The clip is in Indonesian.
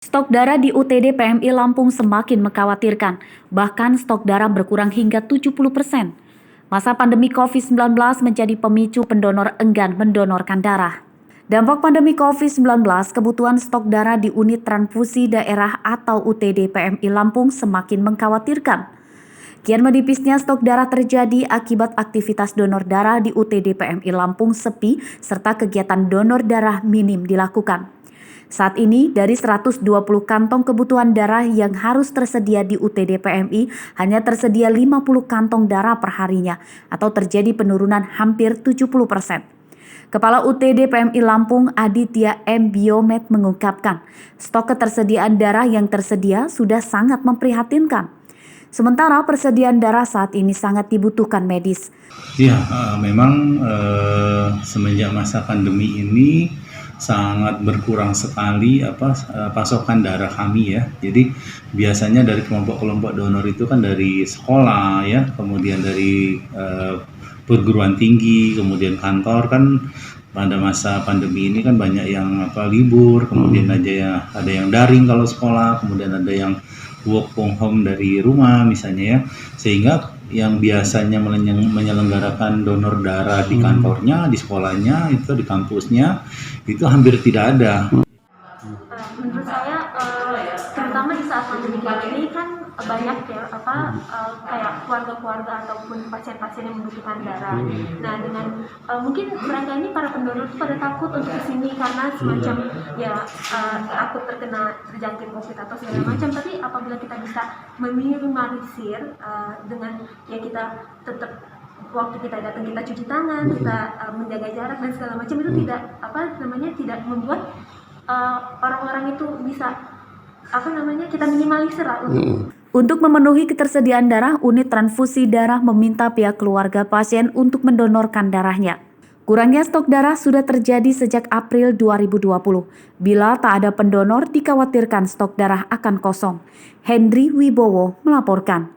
Stok darah di UTD PMI Lampung semakin mengkhawatirkan, bahkan stok darah berkurang hingga 70%. Masa pandemi COVID-19 menjadi pemicu pendonor enggan mendonorkan darah. Dampak pandemi COVID-19, kebutuhan stok darah di unit transfusi daerah atau UTD PMI Lampung semakin mengkhawatirkan. Kian menipisnya stok darah terjadi akibat aktivitas donor darah di UTD PMI Lampung sepi serta kegiatan donor darah minim dilakukan. Saat ini, dari 120 kantong kebutuhan darah yang harus tersedia di UTD PMI, hanya tersedia 50 kantong darah perharinya, atau terjadi penurunan hampir 70%. Kepala UTD PMI Lampung, Aditya M. Biomed mengungkapkan, stok ketersediaan darah yang tersedia sudah sangat memprihatinkan. Sementara persediaan darah saat ini sangat dibutuhkan medis. Ya, memang semenjak masa pandemi ini sangat berkurang sekali pasokan darah kami ya. Jadi biasanya dari kelompok-kelompok donor itu kan dari sekolah ya, kemudian dari perguruan tinggi, kemudian kantor kan. Pada masa pandemi ini kan banyak yang libur, kemudian ada yang daring kalau sekolah, kemudian ada yang work from home dari rumah misalnya ya, sehingga yang biasanya menyelenggarakan donor darah di kantornya, di sekolahnya, itu di kampusnya, itu hampir tidak ada. Menurut saya terutama di saat pandemi ini kan banyak ya kayak keluarga-keluarga ataupun pasien-pasien yang membutuhkan darah. Nah dengan mungkin mereka ini para pendonor itu pada takut untuk kesini karena semacam takut terjangkit COVID atau segala macam. Tapi apabila kita bisa meminimalisir dengan kita tetap waktu kita datang kita cuci tangan, kita menjaga jarak dan segala macam, itu tidak membuat orang-orang itu bisa kita minimalisir lah Untuk memenuhi ketersediaan darah, unit transfusi darah meminta pihak keluarga pasien untuk mendonorkan darahnya. Kurangnya stok darah sudah terjadi sejak April 2020. Bila tak ada pendonor, dikhawatirkan stok darah akan kosong. Hendri Wibowo melaporkan.